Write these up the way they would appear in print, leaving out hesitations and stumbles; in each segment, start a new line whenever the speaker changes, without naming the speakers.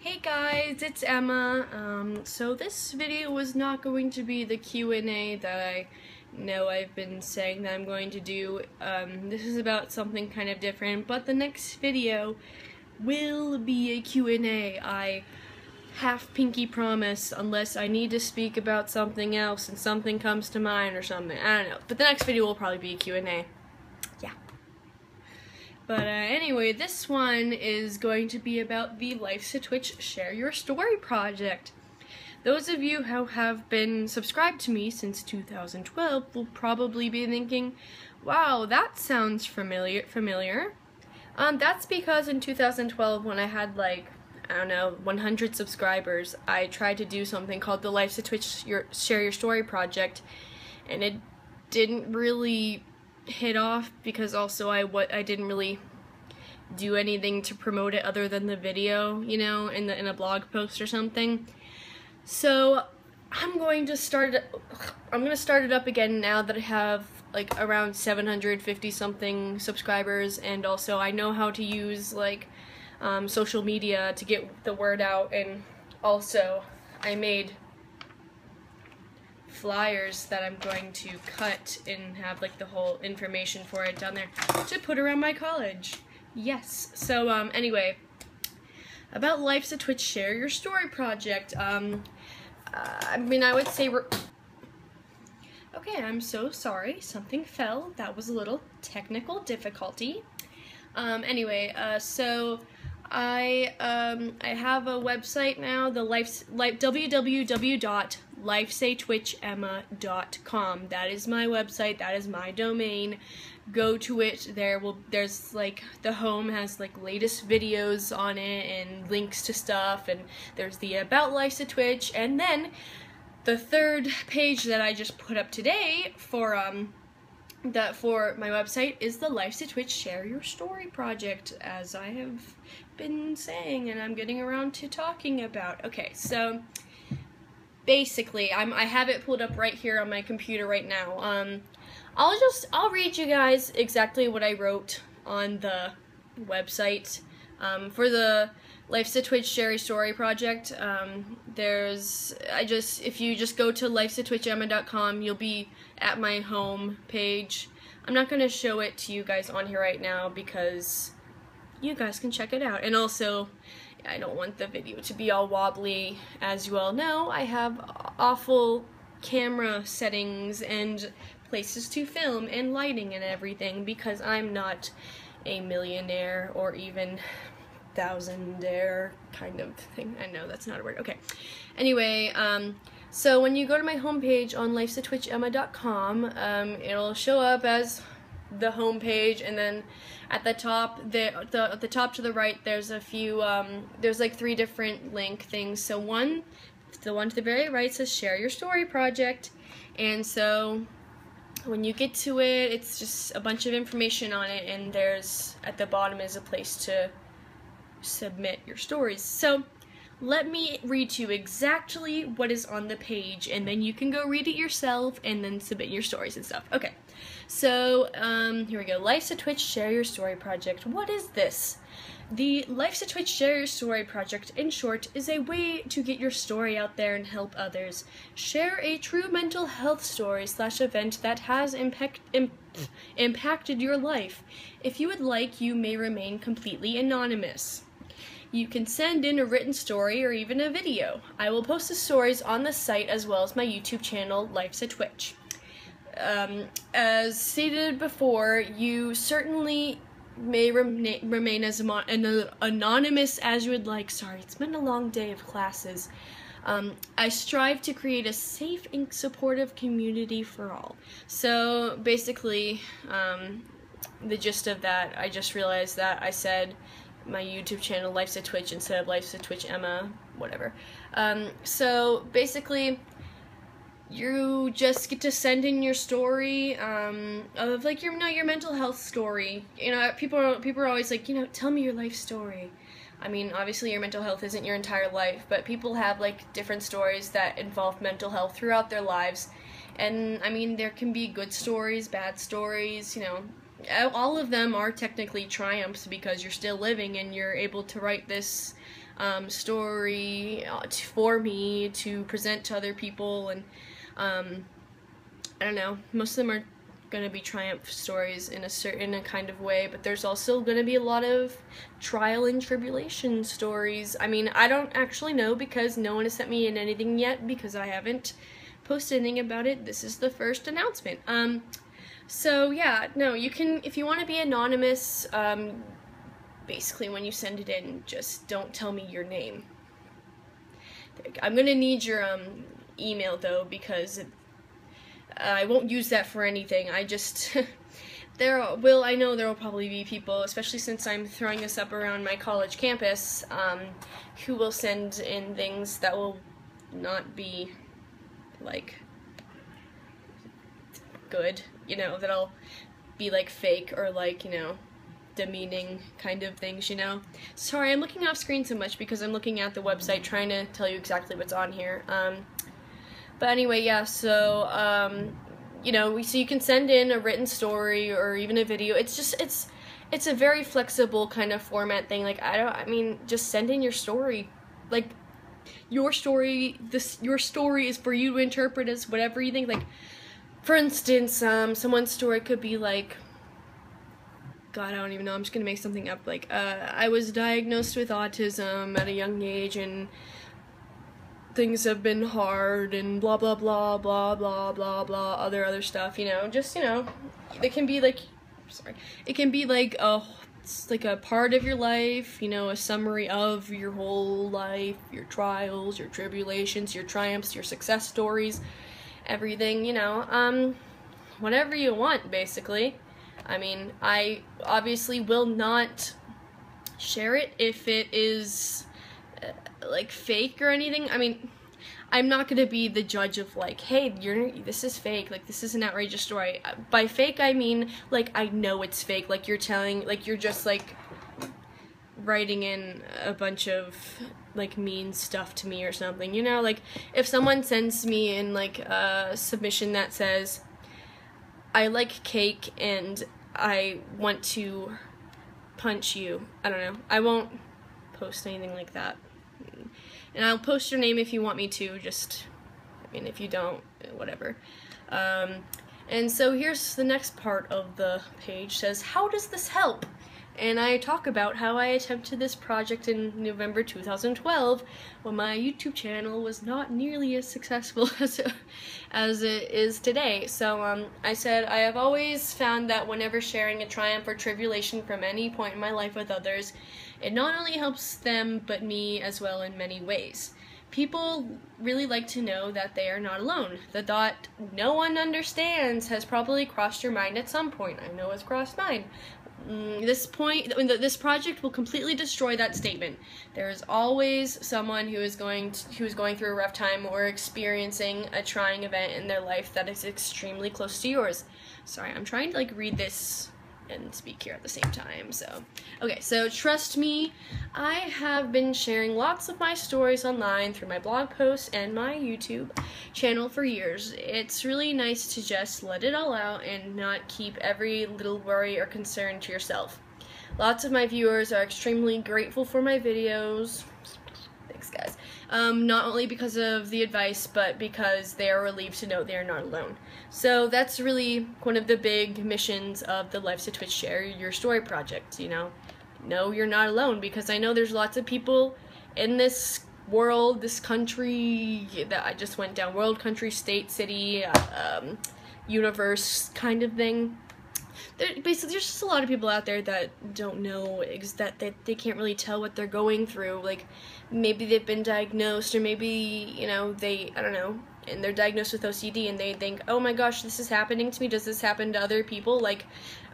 Hey guys, it's Emma. So this video was not going to be the Q&A that I know I've been saying that I'm going to do. This is about something kind of different, but the next video will be a Q&A. I half pinky promise, unless I need to speak about something else and something comes to mind or something. I don't know. But the next video will probably be a Q&A. Yeah. But anyway, this one is going to be about the Life's a Twitch Share Your Story project. Those of you who have been subscribed to me since 2012 will probably be thinking, wow, that sounds familiar. That's because in 2012, when I had like, I don't know, 100 subscribers, I tried to do something called the Life's a Twitch Share Your Story project, and it didn't really hit off because also I didn't really do anything to promote it other than the video, you know, in a blog post or something. So I'm going to start it up again now that I have like around 750 something subscribers, and also I know how to use like social media to get the word out, and also I made flyers that I'm going to cut and have like the whole information for it down there to put around my college. Yes. So anyway, about Life's a Twitch Share Your Story project. I mean, I would say okay, I'm so sorry, something fell. That was a little technical difficulty. Anyway, so I have a website now, the www.lifesatwitchemma.com. That is my website, that is my domain. Go to it. There's like, the home has like latest videos on it and links to stuff, and there's the About Life's a Twitch, and then the third page that I just put up today for my website is the Life's a Twitch Share Your Story project, as I have been saying and I'm getting around to talking about. Okay, so basically I have it pulled up right here on my computer right now. I'll read you guys exactly what I wrote on the website for the Life's a Twitch Share Your Story project. If you just go to lifesatwitchemma.com, you'll be at my home page. I'm not going to show it to you guys on here right now because you guys can check it out. And also, I don't want the video to be all wobbly. As you all know, I have awful camera settings and places to film and lighting and everything because I'm not a millionaire or even thousandaire kind of thing. I know that's not a word. Okay. Anyway, so when you go to my homepage on lifesatwitchemma.com, it'll show up as the homepage, and then at the top, at the top to the right, there's a few, there's like 3 different link things. So the one to the very right says Share Your Story project, and so when you get to it, it's just a bunch of information on it, and there's, at the bottom is a place to submit your stories. So let me read to you exactly what is on the page, and then you can go read it yourself and then submit your stories and stuff. Okay, so here we go. Life's a Twitch Share Your Story project. What is this? The Life's a Twitch Share Your Story project, in short, is a way to get your story out there and help others. Share a true mental health story / event that has impacted your life. If you would like, you may remain completely anonymous. You can send in a written story or even a video. I will post the stories on the site as well as my YouTube channel, Life's a Twitch. As stated before, you certainly may remain as anonymous as you would like. Sorry, it's been a long day of classes. I strive to create a safe and supportive community for all. So basically, the gist of that, I just realized that I said my YouTube channel Life's a Twitch instead of Life's a Twitch Emma, whatever. So basically, you just get to send in your story of like your mental health story. You know, people are always like, you know, tell me your life story. I mean, obviously your mental health isn't your entire life, but people have like different stories that involve mental health throughout their lives. And I mean, there can be good stories, bad stories, you know. All of them are technically triumphs because you're still living and you're able to write this story for me to present to other people, and I don't know, most of them are gonna be triumph stories in a kind of way, but there's also gonna be a lot of trial and tribulation stories. I mean, I don't actually know because no one has sent me in anything yet because I haven't posted anything about it. This is the first announcement. So yeah, no, you can, if you want to be anonymous, basically when you send it in, just don't tell me your name. I'm gonna need your email though, because I won't use that for anything. I just I know there will probably be people, especially since I'm throwing this up around my college campus, who will send in things that will not be like good, you know, that'll be like fake or like, you know, demeaning kind of things, you know. Sorry, I'm looking off screen so much because I'm looking at the website trying to tell you exactly what's on here. But anyway, yeah, so, you know, so you can send in a written story or even a video. It's just, it's a very flexible kind of format thing. Like, I mean, just send in your story. Like, your story, your story is for you to interpret as whatever you think. Like, for instance, someone's story could be like, God, I don't even know, I'm just gonna make something up. Like, I was diagnosed with autism at a young age, and things have been hard, and blah blah blah blah blah blah blah other stuff, you know. Just, you know, it can be like, it can be like it's like a part of your life, you know, a summary of your whole life, your trials, your tribulations, your triumphs, your success stories, everything, you know, whatever you want, basically. I mean, I obviously will not share it if it is like fake or anything. I mean, I'm not gonna be the judge of like, hey, this is fake, like this is an outrageous story. By fake, I mean like I know it's fake. Like you're just like writing in a bunch of like mean stuff to me or something, you know. Like if someone sends me in like a submission that says, I like cake and I want to punch you, I don't know, I won't post anything like that. And I'll post your name if you want me to, just, I mean, if you don't, whatever. And so here's the next part of the page, says, how does this help? And I talk about how I attempted this project in November 2012 when my YouTube channel was not nearly as successful as it is today. So I said, I have always found that whenever sharing a triumph or tribulation from any point in my life with others, it not only helps them but me as well in many ways. People really like to know that they are not alone. The thought, no one understands, has probably crossed your mind at some point. I know it's crossed mine. This project will completely destroy that statement. There is always someone who is going through a rough time or experiencing a trying event in their life that is extremely close to yours. Sorry, I'm trying to like read this and speak here at the same time. So, okay, so trust me, I have been sharing lots of my stories online through my blog posts and my YouTube channel for years. It's really nice to just let it all out and not keep every little worry or concern to yourself. Lots of my viewers are extremely grateful for my videos. Thanks, guys. Not only because of the advice, but because they are relieved to know they are not alone. So that's really one of the big missions of the Life's a Twitch Share Your Story project, you know. No, you're not alone, because I know there's lots of people in this world, this country that I just went down, world, country, state, city, universe kind of thing. Basically, there's just a lot of people out there that don't know, that they can't really tell what they're going through. Like, maybe they've been diagnosed, or maybe, you know, I don't know, and they're diagnosed with OCD, and they think, oh my gosh, this is happening to me. Does this happen to other people? Like,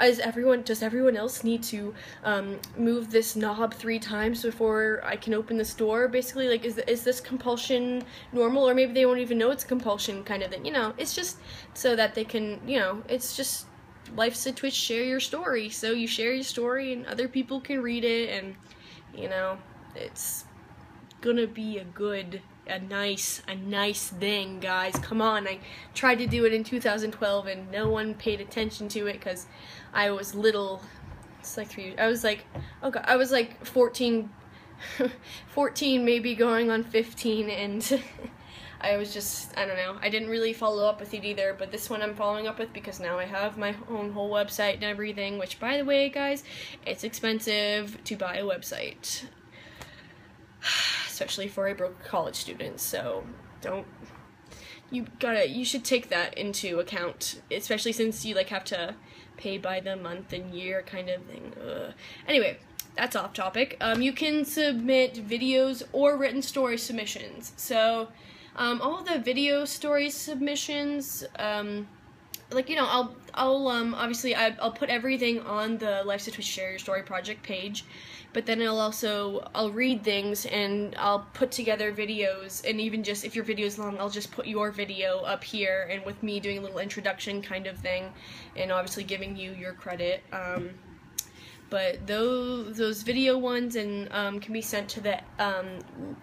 does everyone else need to move this knob 3 times before I can open this door? Basically, like, is this compulsion normal? Or maybe they won't even know it's compulsion kind of thing. You know, it's just so that they can, you know, it's just Life's a Twitch Share Your Story. So you share your story and other people can read it, and, you know, it's gonna be a nice thing, guys. Come on. I tried to do it in 2012 and no one paid attention to it because I was little. It's like I was like 14 14, maybe going on 15, and I was just, I don't know, I didn't really follow up with it either, but this one I'm following up with because now I have my own whole website and everything, which, by the way, guys, it's expensive to buy a website, especially for a broke college student, so you should take that into account, especially since you, like, have to pay by the month and year kind of thing. Anyway, that's off topic. You can submit videos or written story submissions. So, all the video story submissions, like, you know, I'll obviously I'll put everything on the Life's a Twitch Share Your Story project page, but then I'll read things and I'll put together videos, and even just if your video is long, I'll just put your video up here and with me doing a little introduction kind of thing, and obviously giving you your credit. But those video ones and can be sent to the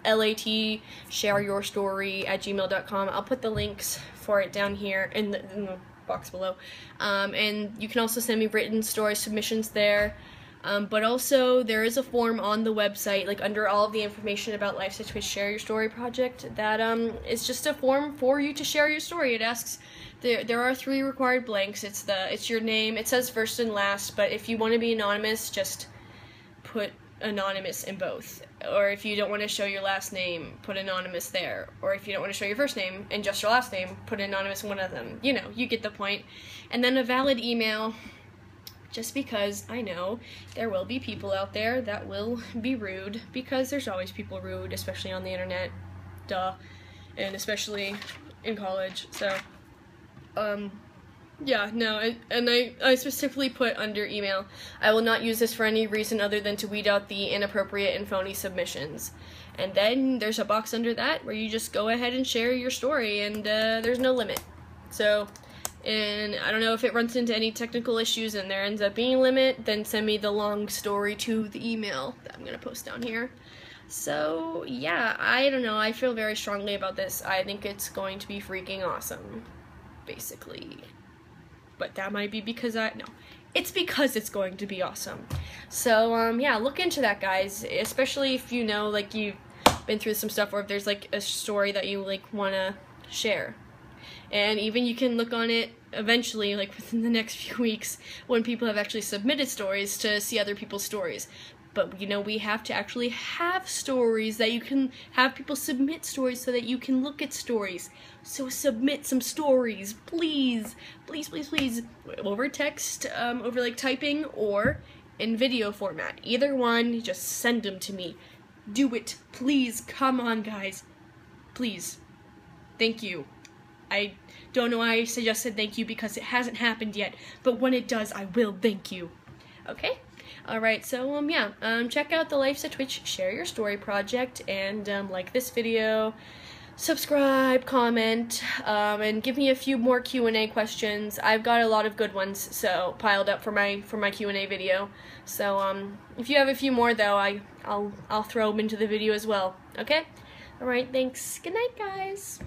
LATshareyourstory@gmail.com. I'll put the links for it down here in the box below. And you can also send me written story submissions there. But also there is a form on the website, like under all of the information about Life's a Twitch Share Your Story project, that is just a form for you to share your story. It asks. There are 3 required blanks. It's your name. It says first and last, but if you want to be anonymous, just put anonymous in both. Or if you don't want to show your last name, put anonymous there. Or if you don't want to show your first name and just your last name, put anonymous in one of them. You know, you get the point. And then a valid email, just because I know there will be people out there that will be rude, because there's always people rude, especially on the internet, duh, and especially in college, so. Yeah, no, and I specifically put under email, I will not use this for any reason other than to weed out the inappropriate and phony submissions. And then there's a box under that where you just go ahead and share your story, and there's no limit. So, and I don't know if it runs into any technical issues and there ends up being a limit, then send me the long story to the email that I'm going to post down here. So, yeah, I don't know, I feel very strongly about this. I think it's going to be freaking awesome, basically. But that might be because it's because it's going to be awesome. So, yeah, look into that, guys, especially if you know, like, you've been through some stuff, or if there's, like, a story that you, like, want to share. And even you can look on it eventually, like, within the next few weeks, when people have actually submitted stories, to see other people's stories. But, you know, we have to actually have stories that you can have people submit stories so that you can look at stories. So submit some stories, please. Please, please, please. Over text, over, like, typing, or in video format. Either one, just send them to me. Do it, please. Come on, guys. Please. Thank you. I don't know why I suggested thank you, because it hasn't happened yet. But when it does, I will thank you. Okay? Alright, so, yeah, check out the Life's a Twitch Share Your Story project, and, like this video, subscribe, comment, and give me a few more Q&A questions. I've got a lot of good ones, so, piled up for my Q&A video. So, if you have a few more, though, I'll throw them into the video as well, okay? Alright, thanks. Good night, guys.